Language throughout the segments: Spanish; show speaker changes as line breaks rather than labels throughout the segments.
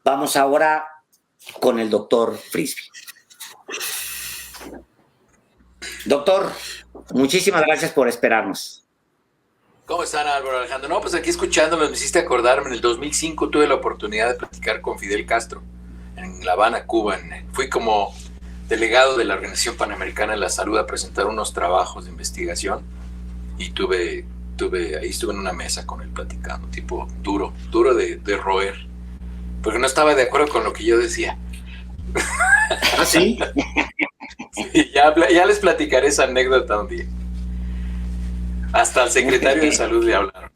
Vamos ahora con el doctor Frisby. Doctor, muchísimas gracias por esperarnos.
¿Cómo están, Álvaro Alejandro? No, pues aquí escuchándome me hiciste acordarme. En el 2005 tuve la oportunidad de platicar con Fidel Castro en La Habana, Cuba. Fui como delegado de la Organización Panamericana de la Salud a presentar unos trabajos de investigación y ahí estuve en una mesa con él platicando, tipo duro de roer, porque no estaba de acuerdo con lo que yo decía.
¿Ah, sí?
Sí, ya les platicaré esa anécdota un día. Hasta al secretario de Salud le hablaron.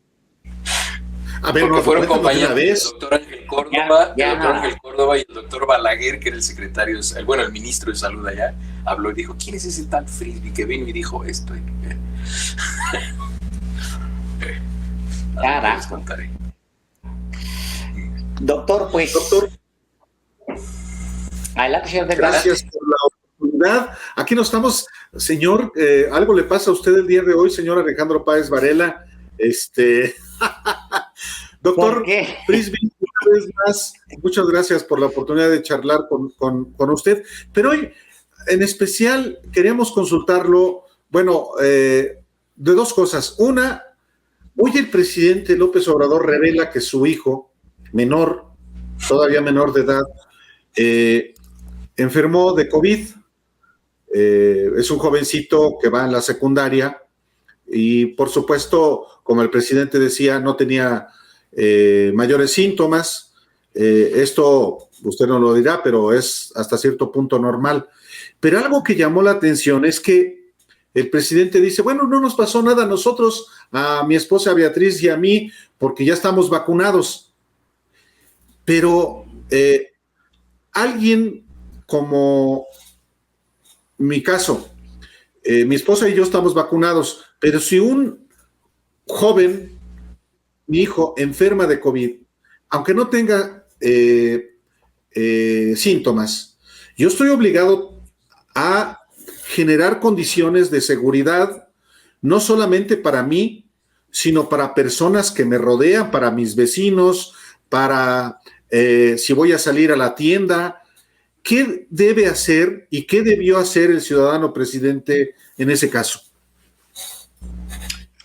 A ver,
porque
no,
fueron compañeros
del
doctor Ángel Córdoba, el doctor Ángel Córdoba y el doctor Balaguer, que era el secretario, el ministro de Salud allá, habló y dijo, ¿quién es ese tal Frisby que vino y dijo esto? Les contaré.
Doctor, pues... Doctor. Adelante, señor.
Gracias por la oportunidad. Aquí no estamos, señor, algo le pasa a usted el día de hoy, señor Alejandro Páez Varela. Doctor Frisby, una vez más, muchas gracias por la oportunidad de charlar con usted. Pero hoy, en especial, queríamos consultarlo, bueno, de dos cosas. Una, hoy el presidente López Obrador revela que su hijo, menor, todavía menor de edad, enfermó de COVID. Es un jovencito que va en la secundaria y, por supuesto, como el presidente decía, no tenía mayores síntomas. Esto usted no lo dirá, pero es hasta cierto punto normal. Pero algo que llamó la atención es que el presidente dice, bueno, no nos pasó nada a nosotros, a mi esposa Beatriz y a mí, porque ya estamos vacunados. Pero alguien como mi caso, mi esposa y yo estamos vacunados, pero si un joven, mi hijo, enferma de COVID, aunque no tenga síntomas, yo estoy obligado a generar condiciones de seguridad, no solamente para mí, sino para personas que me rodean, para mis vecinos, para si voy a salir a la tienda. ¿Qué debe hacer y qué debió hacer el ciudadano presidente en ese caso?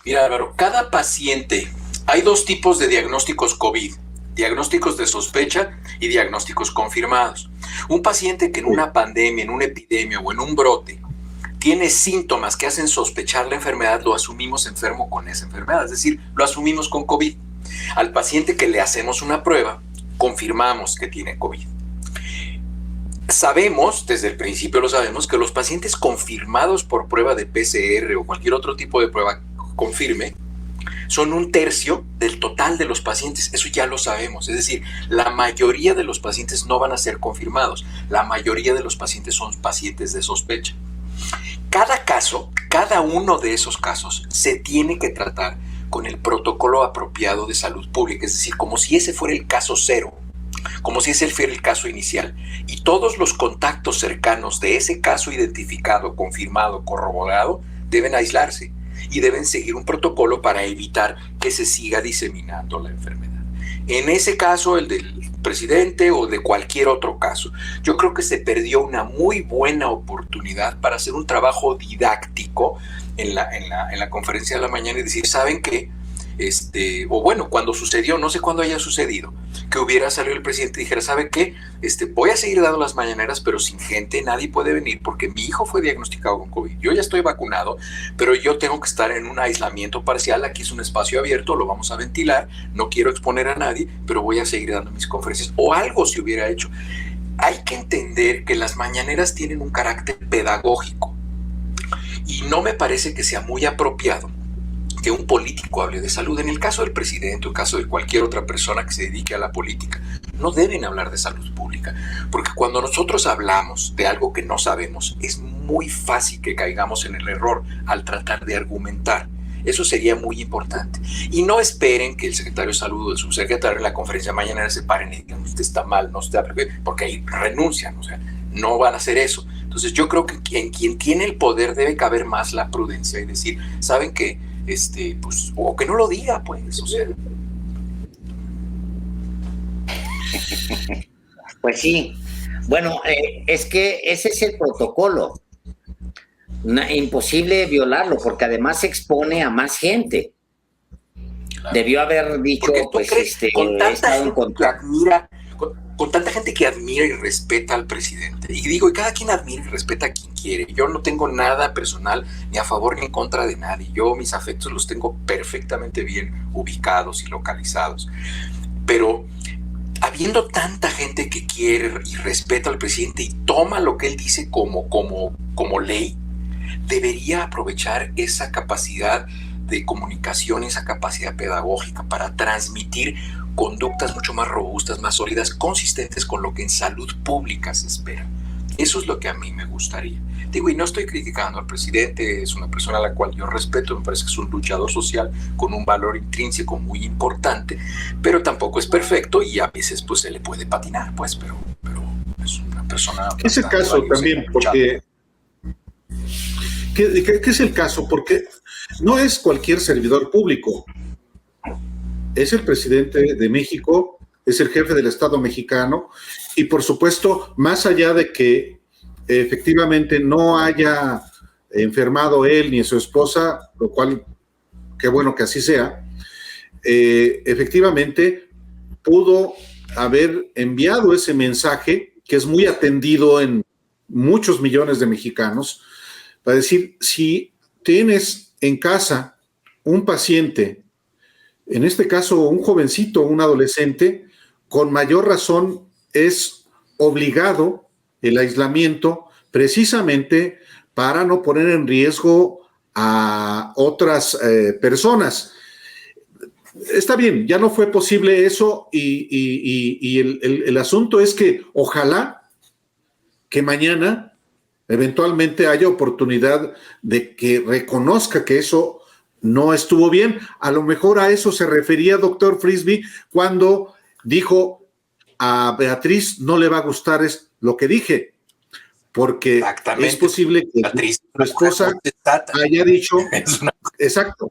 Mira, Álvaro, cada paciente, hay dos tipos de diagnósticos COVID, diagnósticos de sospecha y diagnósticos confirmados. Un paciente que en una pandemia, en una epidemia o en un brote tiene síntomas que hacen sospechar la enfermedad, lo asumimos enfermo con esa enfermedad, es decir, lo asumimos con COVID. Al paciente que le hacemos una prueba, confirmamos que tiene COVID. Sabemos, desde el principio lo sabemos, que los pacientes confirmados por prueba de PCR o cualquier otro tipo de prueba confirme, son 1/3 del total de los pacientes. Eso ya lo sabemos. Es decir, la mayoría de los pacientes no van a ser confirmados. La mayoría de los pacientes son pacientes de sospecha. Cada caso, cada uno de esos casos, se tiene que tratar con el protocolo apropiado de salud pública. Es decir, como si ese fuera el caso cero, como si ese fuera el caso inicial. Y todos los contactos cercanos de ese caso identificado, confirmado, corroborado, deben aislarse y deben seguir un protocolo para evitar que se siga diseminando la enfermedad. En ese caso, el del presidente o de cualquier otro caso, yo creo que se perdió una muy buena oportunidad para hacer un trabajo didáctico en la conferencia de la mañana y decir, ¿saben qué? O bueno, cuando sucedió, no sé cuándo haya sucedido, que hubiera salido el presidente y dijera, ¿sabe qué? Voy a seguir dando las mañaneras, pero sin gente nadie puede venir porque mi hijo fue diagnosticado con COVID. Yo ya estoy vacunado, pero yo tengo que estar en un aislamiento parcial. Aquí es un espacio abierto, lo vamos a ventilar, no quiero exponer a nadie, pero voy a seguir dando mis conferencias. O algo se hubiera hecho. Hay que entender que las mañaneras tienen un carácter pedagógico y no me parece que sea muy apropiado que un político hable de salud. En el caso del presidente o en el caso de cualquier otra persona que se dedique a la política, no deben hablar de salud pública, porque cuando nosotros hablamos de algo que no sabemos, es muy fácil que caigamos en el error al tratar de argumentar. Eso sería muy importante. Y no esperen que el secretario de salud o el subsecretario en la conferencia mañana se paren y digan, usted está mal, no está, porque ahí renuncian, o sea, no van a hacer eso. Entonces yo creo que en quien tiene el poder debe caber más la prudencia y decir, ¿saben qué? Pues, o que no lo diga, pues, o sea.
Pues sí. Bueno, es que ese es el protocolo. Imposible violarlo porque además expone a más gente. Claro. Debió haber dicho, pues,
con tanta gente que admira, con tanta gente que admira y respeta al presidente. Y digo, y cada quien admira y respeta a quien quiere. Yo no tengo nada personal ni a favor ni en contra de nadie. Yo mis afectos los tengo perfectamente bien ubicados y localizados. Pero habiendo tanta gente que quiere y respeta al presidente y toma lo que él dice como ley, debería aprovechar esa capacidad de comunicación, esa capacidad pedagógica para transmitir conductas mucho más robustas, más sólidas, consistentes con lo que en salud pública se espera. Eso es lo que a mí me gustaría. Digo, y no estoy criticando al presidente, es una persona a la cual yo respeto, me parece que es un luchador social con un valor intrínseco muy importante, pero tampoco es perfecto y a veces pues se le puede patinar, pues, pero es una persona...
¿Qué es el caso también? Porque... ¿Qué es el caso? Porque no es cualquier servidor público. Es el presidente de México, es el jefe del Estado mexicano y, por supuesto, más allá de que efectivamente no haya enfermado él ni su esposa, lo cual, qué bueno que así sea, efectivamente pudo haber enviado ese mensaje que es muy atendido en muchos millones de mexicanos, para decir, si tienes en casa un paciente, en este caso un jovencito, un adolescente, con mayor razón es obligado el aislamiento precisamente para no poner en riesgo a otras personas. Está bien, ya no fue posible eso y el asunto es que ojalá que mañana eventualmente haya oportunidad de que reconozca que eso no estuvo bien. A lo mejor a eso se refería doctor Frisby cuando dijo a Beatriz no le va a gustar lo que dije, porque es posible que
Beatriz,
su esposa haya dicho exacto.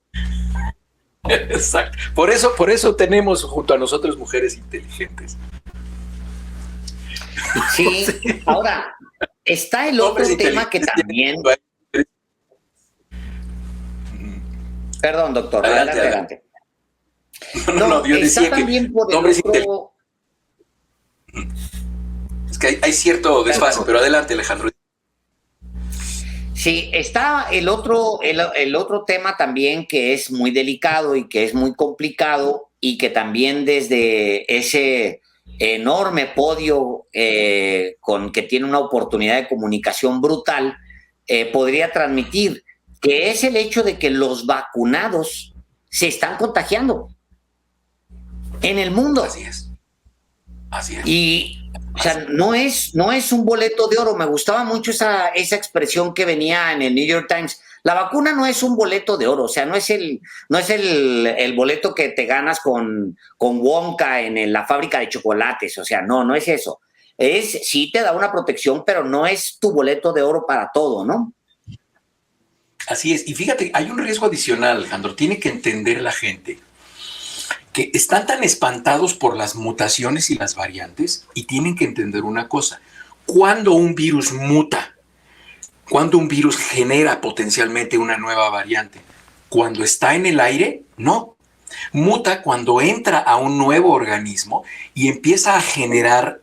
Exacto. Por eso tenemos junto a nosotros mujeres inteligentes.
Sí, ahora está el otro tema que también... Perdón, doctor, adelante.
No, yo decía que hombres
otro...
Es que hay cierto desfase, pero adelante, Alejandro.
Sí, está el otro tema también que es muy delicado y que es muy complicado y que también desde ese enorme podio con que tiene una oportunidad de comunicación brutal podría transmitir, que es el hecho de que los vacunados se están contagiando en el mundo.
Así es.
Y o sea, no es un boleto de oro. Me gustaba mucho esa expresión que venía en el New York Times. La vacuna no es un boleto de oro, o sea, no es el boleto que te ganas con Wonka en la fábrica de chocolates, o sea, no es eso. Sí te da una protección, pero no es tu boleto de oro para todo, ¿no?
Así es. Y fíjate, hay un riesgo adicional, Alejandro. Tiene que entender la gente que están tan espantados por las mutaciones y las variantes y tienen que entender una cosa. Cuando un virus muta, cuando un virus genera potencialmente una nueva variante, cuando está en el aire, no. Muta cuando entra a un nuevo organismo y empieza a generar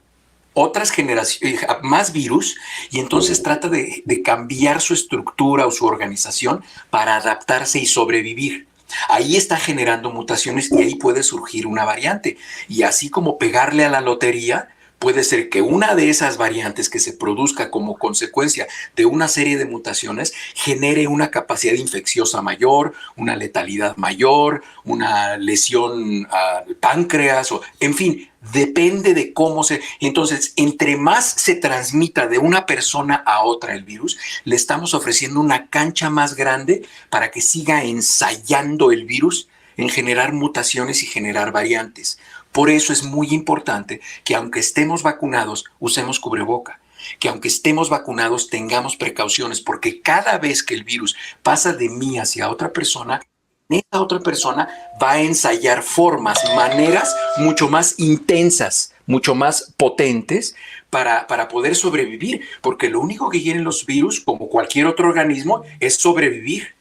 otras generaciones, más virus, y entonces trata de cambiar su estructura o su organización para adaptarse y sobrevivir. Ahí está generando mutaciones y ahí puede surgir una variante. Y así como pegarle a la lotería, puede ser que una de esas variantes que se produzca como consecuencia de una serie de mutaciones genere una capacidad infecciosa mayor, una letalidad mayor, una lesión al páncreas, o, en fin, depende de cómo se... Entonces, entre más se transmita de una persona a otra el virus, le estamos ofreciendo una cancha más grande para que siga ensayando el virus en generar mutaciones y generar variantes. Por eso es muy importante que aunque estemos vacunados, usemos cubreboca, que aunque estemos vacunados tengamos precauciones, porque cada vez que el virus pasa de mí hacia otra persona, esa otra persona va a ensayar formas, maneras mucho más intensas mucho más potentes para poder sobrevivir, porque lo único que quieren los virus, como cualquier otro organismo, es sobrevivir.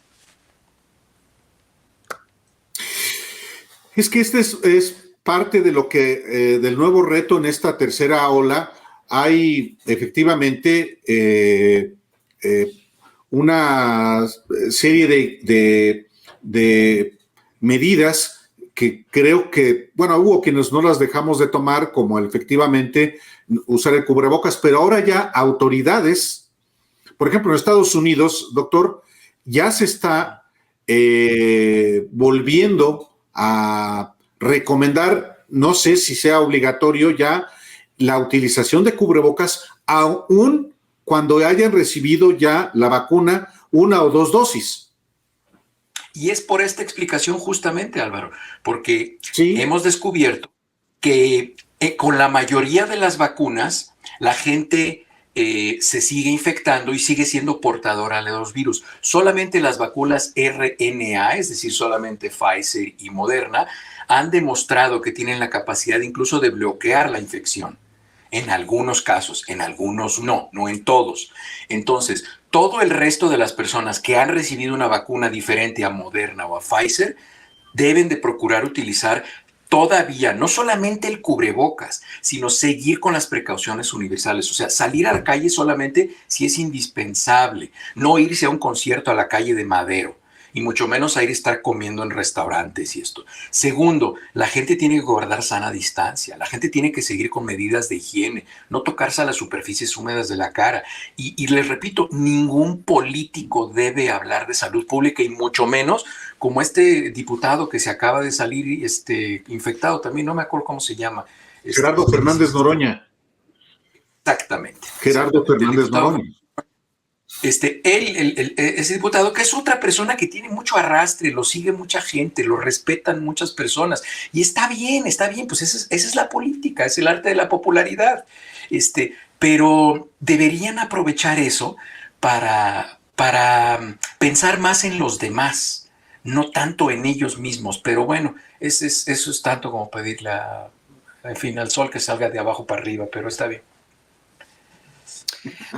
Es que este es parte de lo que, del nuevo reto en esta tercera ola. Hay efectivamente una serie de medidas que creo que, bueno, hubo quienes no las dejamos de tomar, como efectivamente usar el cubrebocas, pero ahora ya autoridades, por ejemplo, en Estados Unidos, doctor, ya se está volviendo a recomendar, no sé si sea obligatorio ya, la utilización de cubrebocas, aún cuando hayan recibido ya la vacuna 1 o 2 dosis.
Y es por esta explicación justamente, Álvaro, porque
sí,
hemos descubierto que con la mayoría de las vacunas, la gente se sigue infectando y sigue siendo portadora de los virus. Solamente las vacunas RNA, es decir, solamente Pfizer y Moderna, han demostrado que tienen la capacidad incluso de bloquear la infección. En algunos casos, en algunos no en todos. Entonces, todo el resto de las personas que han recibido una vacuna diferente a Moderna o a Pfizer deben de procurar utilizar todavía no solamente el cubrebocas, sino seguir con las precauciones universales. O sea, salir a la calle solamente si es indispensable, no irse a un concierto a la calle de Madero, y mucho menos a ir a estar comiendo en restaurantes y esto. Segundo, la gente tiene que guardar sana distancia, la gente tiene que seguir con medidas de higiene, no tocarse a las superficies húmedas de la cara. Y les repito, ningún político debe hablar de salud pública, y mucho menos como este diputado que se acaba de salir infectado también, no me acuerdo cómo se llama.
Gerardo Fernández Noroña.
Exactamente.
Gerardo Fernández Noroña.
Ese diputado, que es otra persona que tiene mucho arrastre, lo sigue mucha gente, lo respetan muchas personas, y está bien, pues esa es la política, es el arte de la popularidad, pero deberían aprovechar eso para pensar más en los demás, no tanto en ellos mismos. Pero bueno, eso es tanto como pedirle en fin, al sol que salga de abajo para arriba, pero está bien.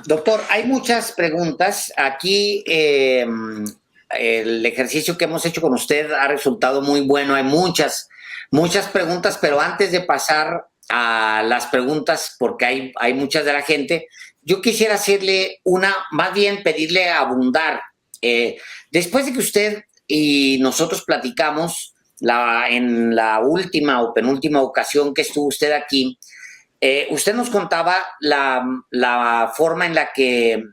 Doctor, hay muchas preguntas. Aquí el ejercicio que hemos hecho con usted ha resultado muy bueno. Hay muchas preguntas, pero antes de pasar a las preguntas, porque hay muchas de la gente, yo quisiera hacerle más bien pedirle abundar. Después de que usted y nosotros platicamos en la última o penúltima ocasión que estuvo usted aquí, usted nos contaba la forma en la que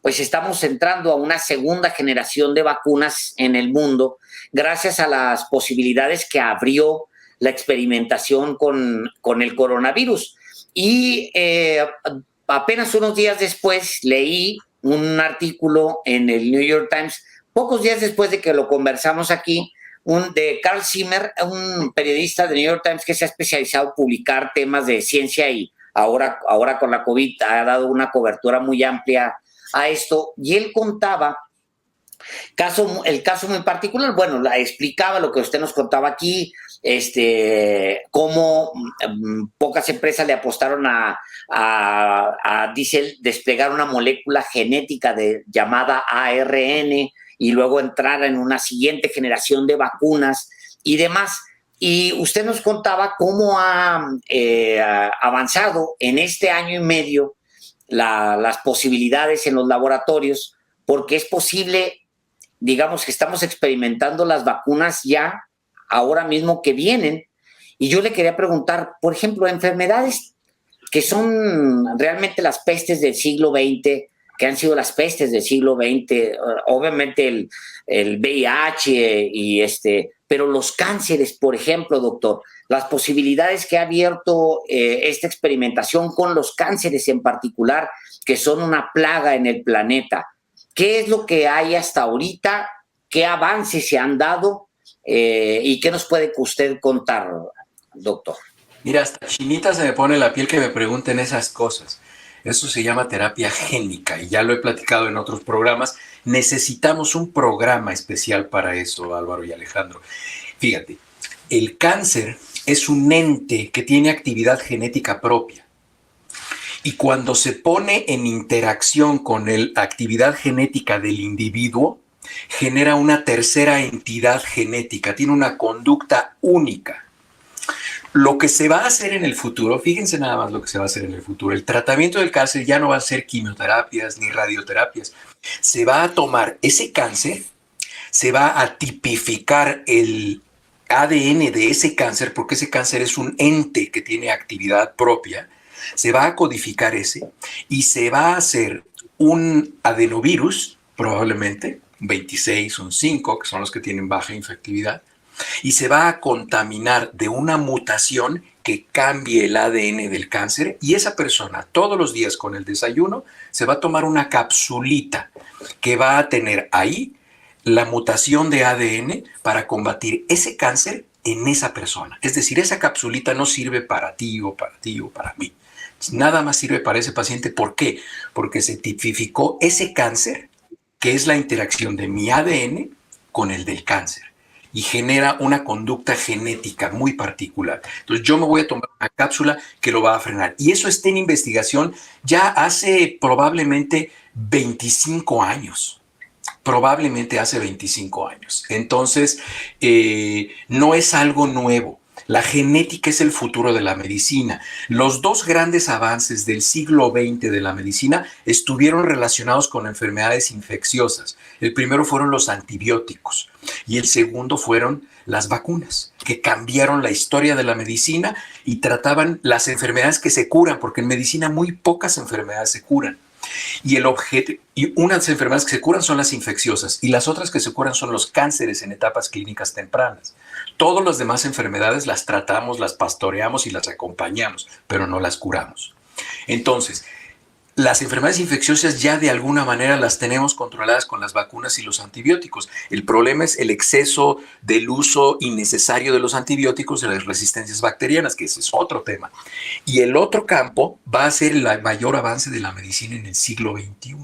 pues estamos entrando a una segunda generación de vacunas en el mundo gracias a las posibilidades que abrió la experimentación con el coronavirus. Y apenas unos días después leí un artículo en el New York Times, pocos días después de que lo conversamos aquí, de Carl Zimmer, un periodista de New York Times que se ha especializado en publicar temas de ciencia, y ahora con la COVID ha dado una cobertura muy amplia a esto, y él contaba el caso muy particular. Bueno, explicaba lo que usted nos contaba aquí, cómo pocas empresas le apostaron a desplegar una molécula genética llamada ARN, y luego entrar en una siguiente generación de vacunas y demás. Y usted nos contaba cómo ha avanzado en este año y medio las posibilidades en los laboratorios, porque es posible, digamos, que estamos experimentando las vacunas ya ahora mismo que vienen. Y yo le quería preguntar, por ejemplo, enfermedades que son realmente las pestes del siglo XX, que han sido las pestes del siglo XX, obviamente el VIH, pero los cánceres, por ejemplo, doctor, las posibilidades que ha abierto esta experimentación con los cánceres en particular, que son una plaga en el planeta. ¿Qué es lo que hay hasta ahorita? ¿Qué avances se han dado? ¿Y qué nos puede usted contar, doctor?
Mira, hasta chinita se me pone la piel que me pregunten esas cosas. Eso se llama terapia génica, y ya lo he platicado en otros programas. Necesitamos un programa especial para eso, Álvaro y Alejandro. Fíjate, el cáncer es un ente que tiene actividad genética propia. Y cuando se pone en interacción con la actividad genética del individuo, genera una tercera entidad genética, tiene una conducta única. Lo que se va a hacer en el futuro, fíjense nada más lo que se va a hacer en el futuro, el tratamiento del cáncer ya no va a ser quimioterapias ni radioterapias. Se va a tomar ese cáncer, se va a tipificar el ADN de ese cáncer, porque ese cáncer es un ente que tiene actividad propia, se va a codificar ese y se va a hacer un adenovirus, probablemente, un 26, un 5, que son los que tienen baja infectividad, y se va a contaminar de una mutación que cambie el ADN del cáncer, y esa persona todos los días con el desayuno se va a tomar una capsulita que va a tener ahí la mutación de ADN para combatir ese cáncer en esa persona. Es decir, esa capsulita no sirve para ti o para ti o para mí. Nada más sirve para ese paciente. ¿Por qué? Porque se tipificó ese cáncer, que es la interacción de mi ADN con el del cáncer, y genera una conducta genética muy particular. Entonces yo me voy a tomar una cápsula que lo va a frenar. Y eso está en investigación ya hace probablemente 25 años. Probablemente hace 25 años. Entonces, no es algo nuevo. La genética es el futuro de la medicina. Los dos grandes avances del siglo XX de la medicina estuvieron relacionados con enfermedades infecciosas. El primero fueron los antibióticos y el segundo fueron las vacunas, que cambiaron la historia de la medicina y trataban las enfermedades que se curan, porque en medicina muy pocas enfermedades se curan. Y unas enfermedades que se curan son las infecciosas y las otras que se curan son los cánceres en etapas clínicas tempranas. Todas las demás enfermedades las tratamos, las pastoreamos y las acompañamos, pero no las curamos. Entonces, las enfermedades infecciosas ya de alguna manera las tenemos controladas con las vacunas y los antibióticos. El problema es el exceso del uso innecesario de los antibióticos y las resistencias bacterianas, que ese es otro tema. Y el otro campo va a ser el mayor avance de la medicina en el siglo XXI,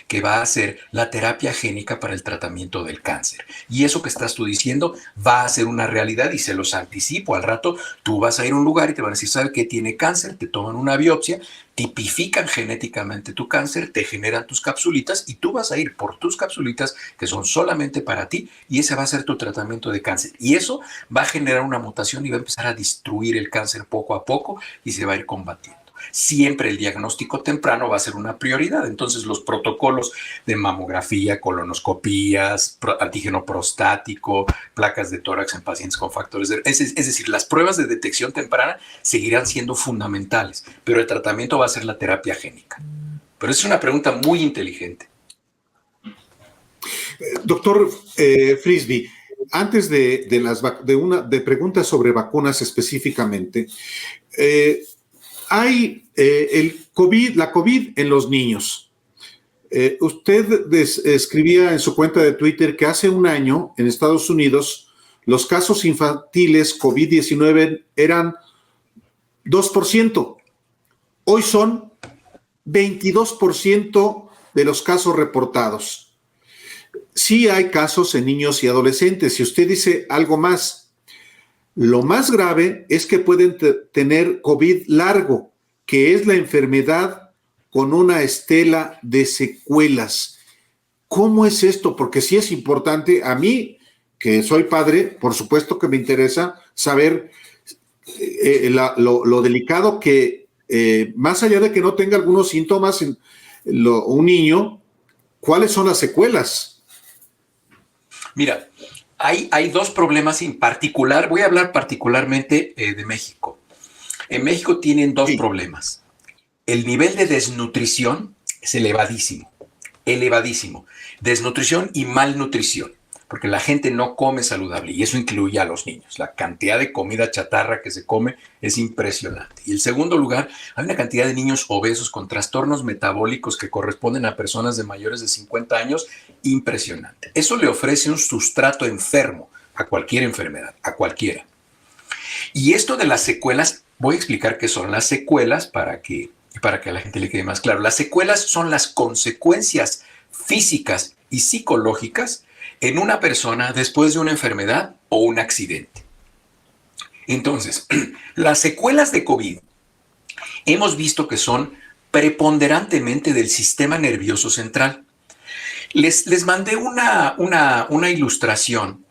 que va a ser la terapia génica para el tratamiento del cáncer. Y eso que estás tú diciendo va a ser una realidad, y se los anticipo. Al rato tú vas a ir a un lugar y te van a decir, ¿sabe qué tiene cáncer? Te toman una biopsia, tipifican genéticamente tu cáncer, te generan tus capsulitas y tú vas a ir por tus capsulitas que son solamente para ti, y ese va a ser tu tratamiento de cáncer. Y eso va a generar una mutación y va a empezar a destruir el cáncer poco a poco y se va a ir combatiendo. Siempre el diagnóstico temprano va a ser una prioridad. Entonces los protocolos de mamografía, colonoscopías, antígeno prostático, placas de tórax en pacientes con factores de... Es decir, las pruebas de detección temprana seguirán siendo fundamentales, pero el tratamiento va a ser la terapia génica. Pero es una pregunta muy inteligente.
Doctor Frisby, antes de preguntas sobre vacunas específicamente, hay la COVID en los niños. Usted escribía en su cuenta de Twitter que hace un año en Estados Unidos los casos infantiles COVID-19 eran 2%. Hoy son 22% de los casos reportados. Sí hay casos en niños y adolescentes. Y usted dice algo más. Lo más grave es que pueden tener COVID largo, que es la enfermedad con una estela de secuelas. ¿Cómo es esto? Porque sí es importante. A mí, que soy padre, por supuesto que me interesa saber lo delicado que, más allá de que no tenga algunos síntomas un niño, ¿cuáles son las secuelas?
Mira, hay dos problemas en particular. Voy a hablar particularmente de México. En México tienen dos problemas. El nivel de desnutrición es elevadísimo. Desnutrición y malnutrición, porque la gente no come saludable, y eso incluye a los niños. La cantidad de comida chatarra que se come es impresionante. Y en segundo lugar, hay una cantidad de niños obesos con trastornos metabólicos que corresponden a personas de mayores de 50 años impresionante. Eso le ofrece un sustrato enfermo a cualquier enfermedad, a cualquiera. Y esto de las secuelas, voy a explicar qué son las secuelas para que a la gente le quede más claro. Las secuelas son las consecuencias físicas y psicológicas en una persona después de una enfermedad o un accidente. Entonces, las secuelas de COVID hemos visto que son preponderantemente del sistema nervioso central. Les mandé una ilustración,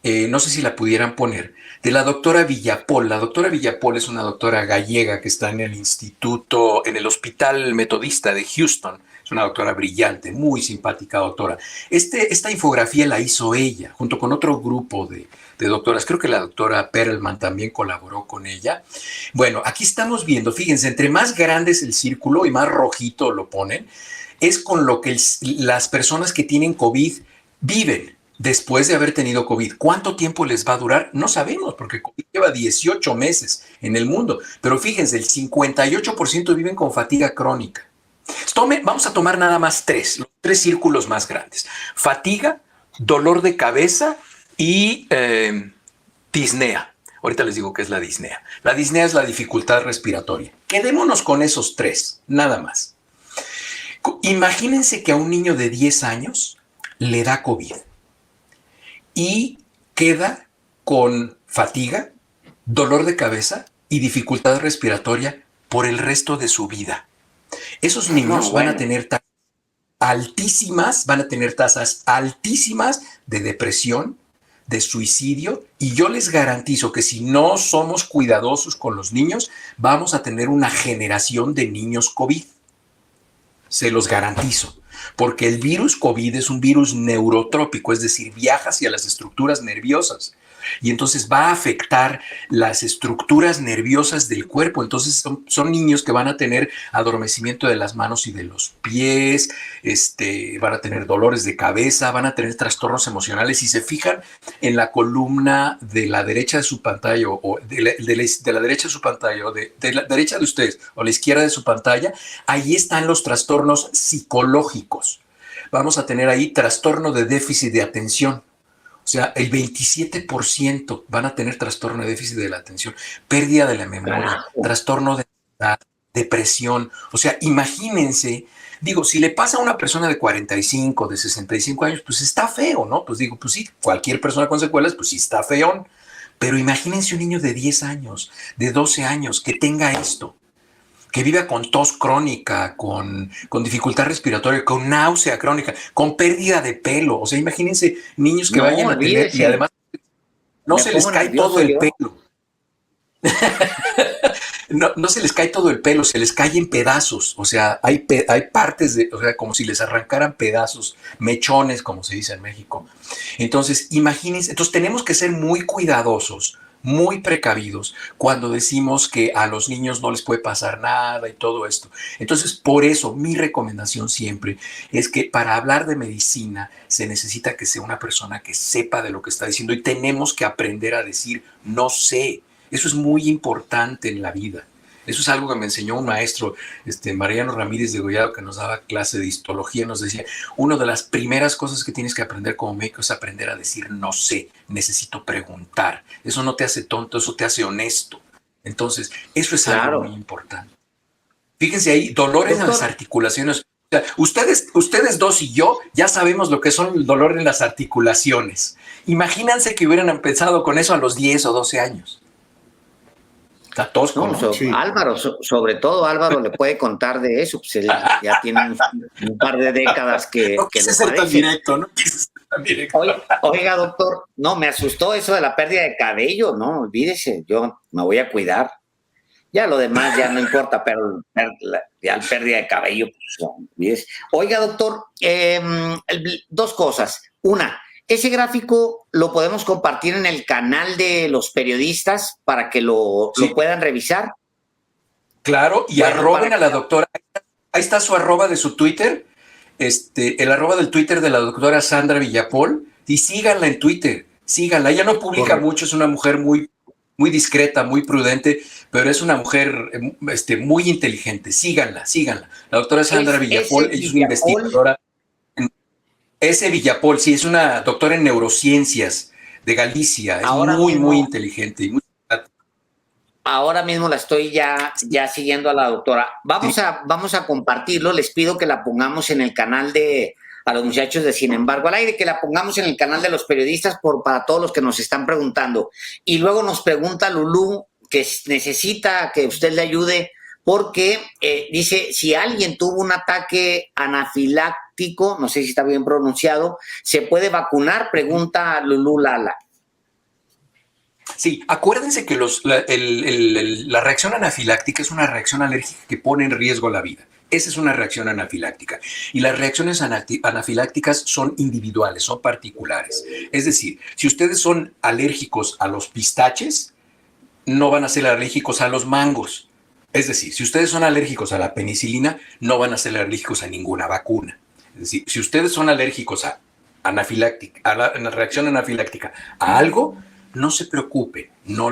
no sé si la pudieran poner, de la doctora Villapol. La doctora Villapol es una doctora gallega que está en el instituto, en el Hospital Metodista de Houston. Es una doctora brillante, muy simpática doctora. Esta infografía la hizo ella, junto con otro grupo de doctoras. Creo que la doctora Perelman también colaboró con ella. Bueno, aquí estamos viendo, fíjense, entre más grande es el círculo y más rojito lo ponen, es con lo que las personas que tienen COVID viven después de haber tenido COVID. ¿Cuánto tiempo les va a durar? No sabemos, porque COVID lleva 18 meses en el mundo. Pero fíjense, el 58% viven con fatiga crónica. Vamos a tomar nada más los tres círculos más grandes. Fatiga, dolor de cabeza y disnea. Ahorita les digo qué es la disnea. La disnea es la dificultad respiratoria. Quedémonos con esos tres, nada más. Imagínense que a un niño de 10 años le da COVID y queda con fatiga, dolor de cabeza y dificultad respiratoria por el resto de su vida. Esos niños van a tener tasas altísimas de depresión, de suicidio, y yo les garantizo que si no somos cuidadosos con los niños, vamos a tener una generación de niños COVID. Se los garantizo. Porque el virus COVID es un virus neurotrópico, es decir, viaja hacia las estructuras nerviosas y entonces va a afectar las estructuras nerviosas del cuerpo. Entonces son niños que van a tener adormecimiento de las manos y de los pies, van a tener dolores de cabeza, van a tener trastornos emocionales. Si se fijan en la columna de la derecha de su pantalla o de la derecha de su pantalla o de la derecha de ustedes o la izquierda de su pantalla, ahí están los trastornos psicológicos. Vamos a tener ahí trastorno de déficit de atención. O sea, el 27% van a tener trastorno de déficit de la atención, pérdida de la memoria, trastorno de ansiedad, depresión. O sea, imagínense, digo, si le pasa a una persona de 45, de 65 años, pues está feo, ¿no? Pues digo, pues sí, cualquier persona con secuelas, pues sí está feón. Pero imagínense un niño de 10 años, de 12 años, que tenga esto, que viva con tos crónica, con dificultad respiratoria, con náusea crónica, con pérdida de pelo. O sea, imagínense niños que vayan a tener y además no se les cae todo el pelo. No se les cae todo el pelo, se les cae en pedazos. O sea, hay partes o sea, como si les arrancaran pedazos, mechones, como se dice en México. Entonces, imagínense, tenemos que ser muy cuidadosos, muy precavidos cuando decimos que a los niños no les puede pasar nada y todo esto. Entonces, por eso mi recomendación siempre es que para hablar de medicina se necesita que sea una persona que sepa de lo que está diciendo y tenemos que aprender a decir no sé. Eso es muy importante en la vida. Eso es algo que me enseñó un maestro, Mariano Ramírez de Gollado, que nos daba clase de histología. Nos decía, una de las primeras cosas que tienes que aprender como médico es aprender a decir no sé, necesito preguntar. Eso no te hace tonto, eso te hace honesto. Entonces, eso es algo muy importante. Fíjense ahí, dolores en las articulaciones. O sea, ustedes dos y yo ya sabemos lo que son el dolor en las articulaciones. Imagínense que hubieran empezado con eso a los 10 o 12 años. Está tosco, ¿no?
Sí. Álvaro, sobre todo Álvaro le puede contar de eso, pues él ya tiene un par de décadas que
no quise ser tan directo, ¿no?
Oiga, doctor, no, me asustó eso de la pérdida de cabello, no, olvídese, yo me voy a cuidar. Ya lo demás ya no importa, pero ya la pérdida de cabello, pues no, olvídese. Oiga, doctor, dos cosas. Una, ese gráfico lo podemos compartir en el canal de los periodistas para que lo puedan revisar.
Claro, y arroben a la doctora. Ahí está su arroba de su Twitter, el arroba del Twitter de la doctora Sandra Villapol, y síganla en Twitter, síganla. Ella no publica mucho, es una mujer muy discreta, muy prudente, pero es una mujer muy inteligente. Síganla. La doctora Sandra Villapol, ella es una investigadora. Ese Villapol, sí, es una doctora en neurociencias de Galicia, es muy inteligente.
Ahora mismo la estoy ya siguiendo a la doctora. Vamos a compartirlo, les pido que la pongamos en el canal de a los muchachos de Sin Embargo al Aire, que la pongamos en el canal de los periodistas para todos los que nos están preguntando. Y luego nos pregunta Lulú que necesita que usted le ayude porque dice, si alguien tuvo un ataque anafiláctico, no sé si está bien pronunciado, ¿se puede vacunar? Pregunta Lulú Lala.
Sí, acuérdense que la reacción anafiláctica es una reacción alérgica que pone en riesgo la vida. Esa es una reacción anafiláctica. Y las reacciones anafilácticas son individuales, son particulares. Es decir, si ustedes son alérgicos a los pistaches, no van a ser alérgicos a los mangos. Es decir, si ustedes son alérgicos a la penicilina, no van a ser alérgicos a ninguna vacuna. Es decir, si ustedes son alérgicos a la reacción anafiláctica a algo, no se preocupen, no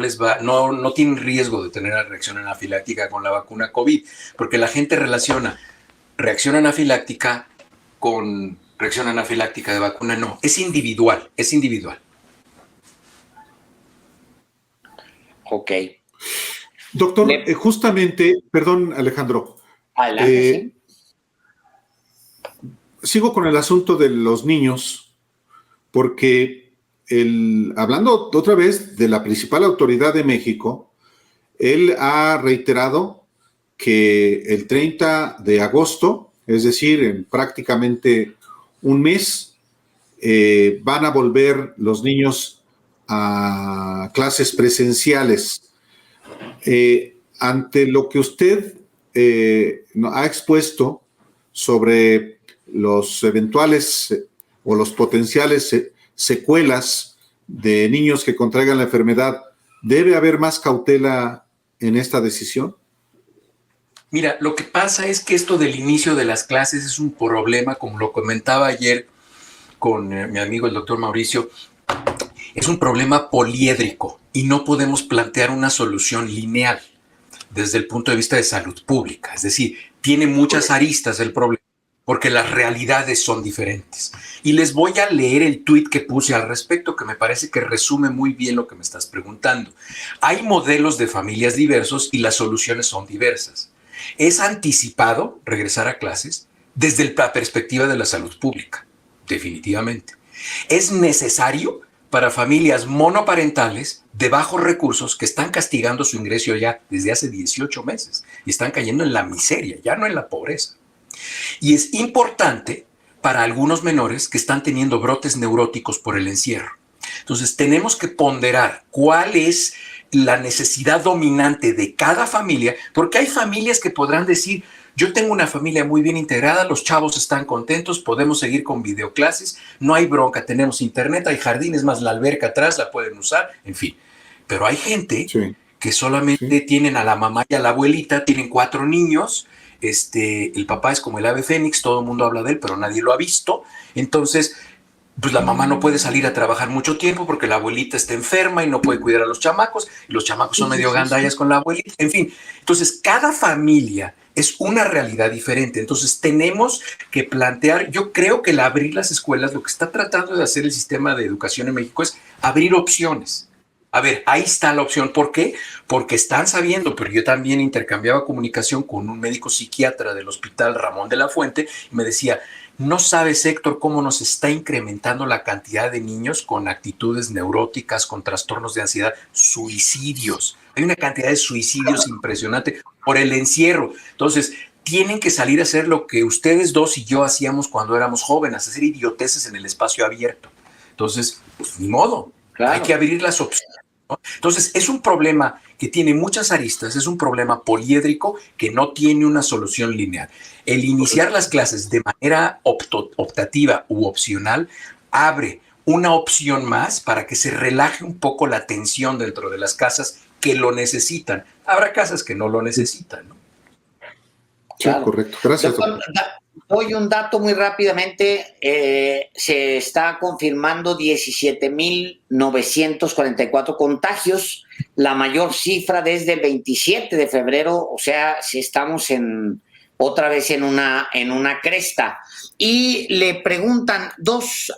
tienen riesgo de tener la reacción anafiláctica con la vacuna COVID, porque la gente relaciona reacción anafiláctica con reacción anafiláctica de vacuna. No, es individual.
Ok.
Doctor, justamente, perdón, Alejandro.
Adelante, sí.
Sigo con el asunto de los niños, porque hablando otra vez de la principal autoridad de México, él ha reiterado que el 30 de agosto, es decir, en prácticamente un mes, van a volver los niños a clases presenciales. Ante lo que usted ha expuesto sobre los eventuales o los potenciales secuelas de niños que contraigan la enfermedad, ¿debe haber más cautela en esta decisión?
Mira, lo que pasa es que esto del inicio de las clases es un problema, como lo comentaba ayer con mi amigo el doctor Mauricio, es un problema poliédrico y no podemos plantear una solución lineal desde el punto de vista de salud pública. Es decir, tiene muchas aristas el problema porque las realidades son diferentes. Y les voy a leer el tuit que puse al respecto, que me parece que resume muy bien lo que me estás preguntando. Hay modelos de familias diversos y las soluciones son diversas. Es anticipado regresar a clases desde la perspectiva de la salud pública, definitivamente. Es necesario para familias monoparentales de bajos recursos que están castigando su ingreso ya desde hace 18 meses y están cayendo en la miseria, ya no en la pobreza. Y es importante para algunos menores que están teniendo brotes neuróticos por el encierro. Entonces tenemos que ponderar cuál es la necesidad dominante de cada familia, porque hay familias que podrán decir, yo tengo una familia muy bien integrada, los chavos están contentos, podemos seguir con videoclases, no hay bronca, tenemos internet, hay jardines, más la alberca atrás la pueden usar, en fin. Pero hay gente que solamente tienen a la mamá y a la abuelita, tienen 4 niños, el papá es como el ave fénix, todo el mundo habla de él, pero nadie lo ha visto, entonces pues la mamá no puede salir a trabajar mucho tiempo porque la abuelita está enferma y no puede cuidar a los chamacos, y los chamacos son medio gandallas con la abuelita, en fin. Entonces, cada familia es una realidad diferente. Entonces, tenemos que plantear, yo creo que el abrir las escuelas, lo que está tratando de hacer el sistema de educación en México es abrir opciones. A ver, ahí está la opción. ¿Por qué? Porque están sabiendo, pero yo también intercambiaba comunicación con un médico psiquiatra del Hospital Ramón de la Fuente y me decía, no sabes, Héctor, cómo nos está incrementando la cantidad de niños con actitudes neuróticas, con trastornos de ansiedad, suicidios. Hay una cantidad de suicidios impresionante por el encierro. Entonces, tienen que salir a hacer lo que ustedes dos y yo hacíamos cuando éramos jóvenes, hacer idioteces en el espacio abierto. Entonces, pues ni modo, claro. Hay que abrir las opciones, ¿no? Entonces, es un problema que tiene muchas aristas, es un problema poliédrico que no tiene una solución lineal. El iniciar las clases de manera optativa u opcional abre una opción más para que se relaje un poco la tensión dentro de las casas que lo necesitan. Habrá casas que no lo necesitan, ¿no?
Claro.
Sí, correcto. Gracias.
Doctor, doy un dato muy rápidamente. Se está confirmando 17,944 contagios, la mayor cifra desde el 27 de febrero, o sea, si estamos otra vez en una cresta. Y le preguntan dos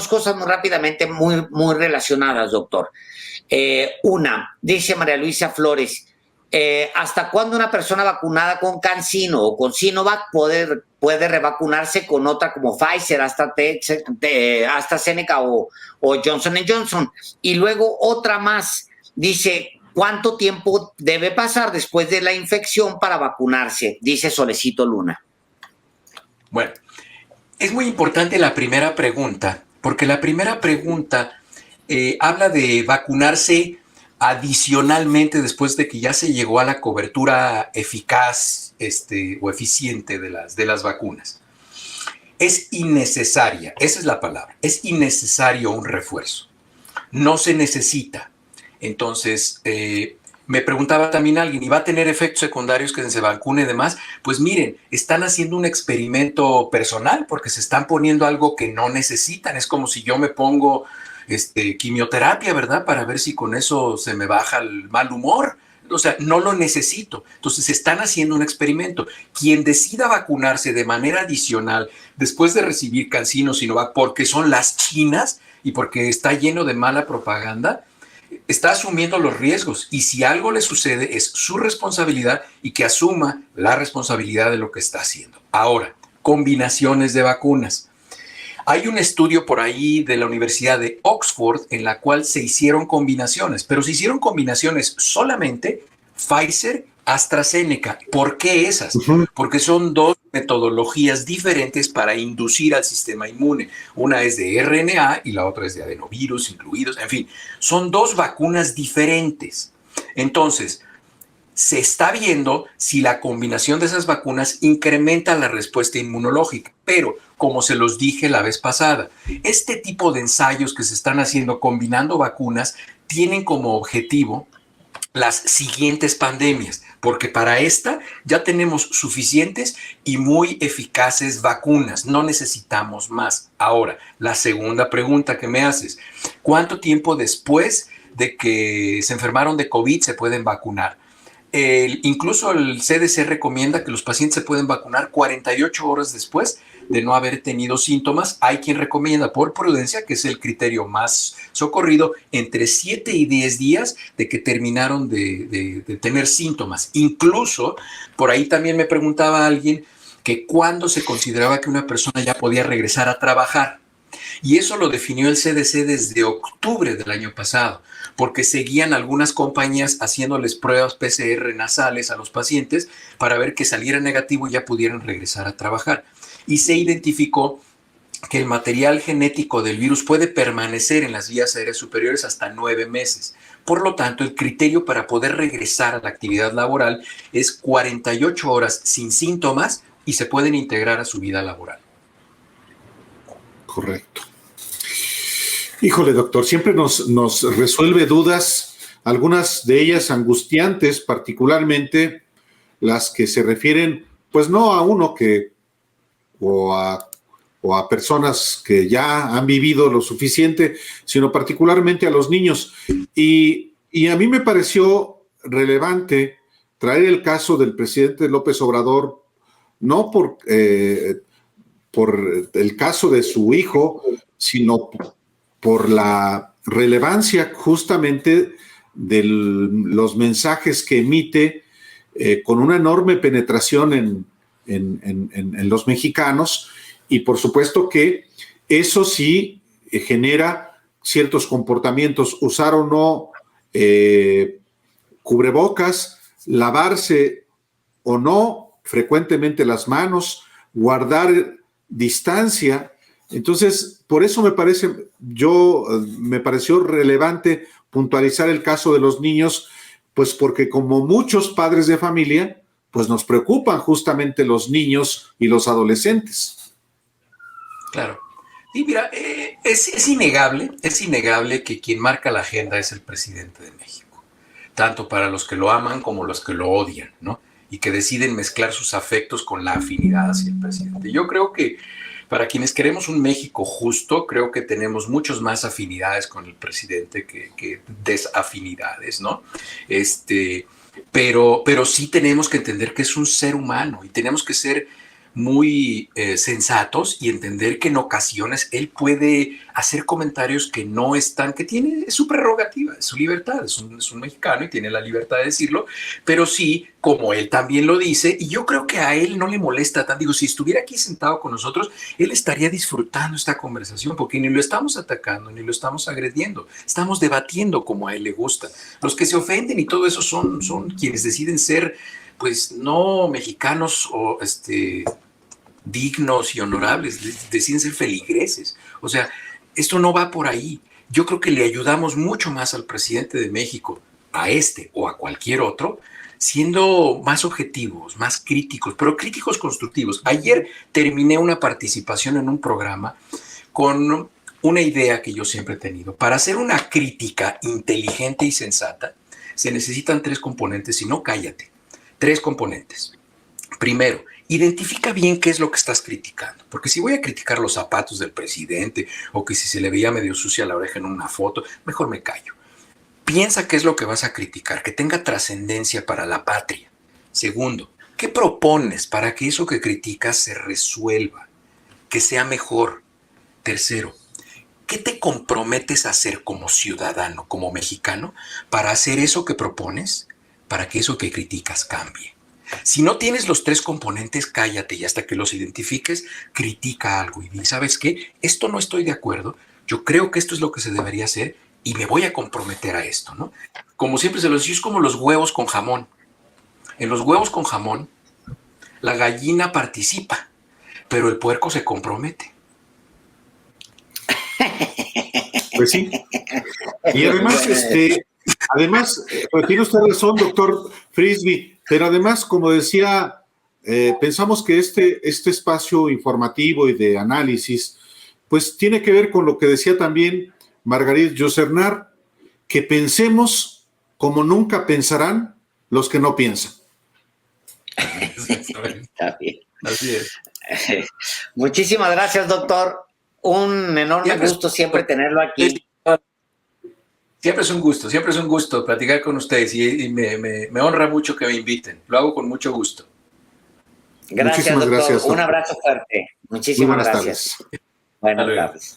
cosas muy rápidamente, muy relacionadas, doctor. Una, dice María Luisa Flores, ¿hasta cuándo una persona vacunada con CanSino o con Sinovac puede revacunarse con otra como Pfizer, AstraZeneca o Johnson Johnson? Y luego otra más, dice, ¿cuánto tiempo debe pasar después de la infección para vacunarse? Dice Solecito Luna.
Bueno, es muy importante la primera pregunta, porque la primera pregunta habla de vacunarse adicionalmente después de que ya se llegó a la cobertura eficaz o eficiente de las vacunas. Es innecesaria, esa es la palabra, es innecesario un refuerzo. No se necesita. Entonces, me preguntaba también alguien, ¿y va a tener efectos secundarios que se vacune y demás? Pues miren, están haciendo un experimento personal porque se están poniendo algo que no necesitan. Es como si yo me pongo quimioterapia, ¿verdad? Para ver si con eso se me baja el mal humor. O sea, no lo necesito. Entonces, están haciendo un experimento. Quien decida vacunarse de manera adicional después de recibir CanSino, Sinovac, porque son las chinas y porque está lleno de mala propaganda, está asumiendo los riesgos, y si algo le sucede es su responsabilidad y que asuma la responsabilidad de lo que está haciendo. Ahora, combinaciones de vacunas. Hay un estudio por ahí de la Universidad de Oxford en la cual se hicieron combinaciones, pero se hicieron combinaciones solamente Pfizer, AstraZeneca. ¿Por qué esas? Porque son dos metodologías diferentes para inducir al sistema inmune. Una es de RNA y la otra es de adenovirus incluidos. En fin, son dos vacunas diferentes. Entonces, se está viendo si la combinación de esas vacunas incrementa la respuesta inmunológica, pero como se los dije la vez pasada, este tipo de ensayos que se están haciendo combinando vacunas tienen como objetivo las siguientes pandemias, porque para esta ya tenemos suficientes y muy eficaces vacunas, no necesitamos más. Ahora, la segunda pregunta que me haces, ¿cuánto tiempo después de que se enfermaron de COVID se pueden vacunar? Incluso el CDC recomienda que los pacientes se pueden vacunar 48 horas después de no haber tenido síntomas. Hay quien recomienda por prudencia, que es el criterio más socorrido, entre 7 y 10 días de que terminaron de tener síntomas. Incluso, por ahí también me preguntaba alguien que cuándo se consideraba que una persona ya podía regresar a trabajar. Y eso lo definió el CDC desde octubre del año pasado, porque seguían algunas compañías haciéndoles pruebas PCR nasales a los pacientes para ver que saliera negativo y ya pudieran regresar a trabajar. Y se identificó que el material genético del virus puede permanecer en las vías aéreas superiores hasta 9 meses. Por lo tanto, el criterio para poder regresar a la actividad laboral es 48 horas sin síntomas y se pueden integrar a su vida laboral.
Correcto. Híjole, doctor, siempre nos resuelve dudas, algunas de ellas angustiantes, particularmente las que se refieren, pues no a uno o a personas que ya han vivido lo suficiente, sino particularmente a los niños. Y a mí me pareció relevante traer el caso del presidente López Obrador, no por el caso de su hijo, sino por la relevancia justamente de los mensajes que emite con una enorme penetración en los mexicanos, y por supuesto que eso sí genera ciertos comportamientos, usar o no cubrebocas, lavarse o no frecuentemente las manos, guardar distancia. Entonces, por eso me pareció relevante puntualizar el caso de los niños, pues porque como muchos padres de familia, pues nos preocupan justamente los niños y los adolescentes.
Claro. Y mira, es innegable que quien marca la agenda es el presidente de México, tanto para los que lo aman como los que lo odian, ¿no? Y que deciden mezclar sus afectos con la afinidad hacia el presidente. Yo creo que para quienes queremos un México justo, creo que tenemos muchos más afinidades con el presidente que desafinidades, ¿no? Pero sí tenemos que entender que es un ser humano y tenemos que ser muy sensatos y entender que en ocasiones él puede hacer comentarios que no están, que tiene su prerrogativa, es su libertad, es un mexicano y tiene la libertad de decirlo, pero sí, como él también lo dice, y yo creo que a él no le molesta tanto, digo, si estuviera aquí sentado con nosotros, él estaría disfrutando esta conversación, porque ni lo estamos atacando, ni lo estamos agrediendo, estamos debatiendo como a él le gusta. Los que se ofenden y todo eso son quienes deciden ser, pues, no mexicanos o dignos y honorables, deciden ser feligreses. O sea, esto no va por ahí. Yo creo que le ayudamos mucho más al presidente de México, a este o a cualquier otro, siendo más objetivos, más críticos, pero críticos constructivos. Ayer terminé una participación en un programa con una idea que yo siempre he tenido. Para hacer una crítica inteligente y sensata, se necesitan 3 componentes, si no, cállate. 3 componentes. Primero, identifica bien qué es lo que estás criticando, porque si voy a criticar los zapatos del presidente o que si se le veía medio sucia la oreja en una foto, mejor me callo. Piensa qué es lo que vas a criticar, que tenga trascendencia para la patria. Segundo, ¿qué propones para que eso que criticas se resuelva, que sea mejor? Tercero, ¿qué te comprometes a hacer como ciudadano, como mexicano, para hacer eso que propones, para que eso que criticas cambie? Si no tienes los 3 componentes, cállate y hasta que los identifiques, critica algo y di, ¿sabes qué? Esto no estoy de acuerdo, yo creo que esto es lo que se debería hacer y me voy a comprometer a esto, ¿no? Como siempre se los digo, es como los huevos con jamón. En los huevos con jamón, la gallina participa, pero el puerco se compromete.
Pues sí. Y además, pues tiene usted razón, doctor Frisby, pero además, como decía, pensamos que este espacio informativo y de análisis, pues tiene que ver con lo que decía también Margarit Yourcenar, que pensemos como nunca pensarán los que no piensan.
Está bien.
Así es.
Muchísimas gracias, doctor. Un enorme gusto siempre tenerlo aquí.
Siempre es un gusto platicar con ustedes y me honra mucho que me inviten. Lo hago con mucho gusto.
Gracias,
Muchísimas
doctor.
Gracias, doctor.
Un abrazo fuerte. Muchísimas
Muy buenas
gracias.
Tardes.
Buenas tardes.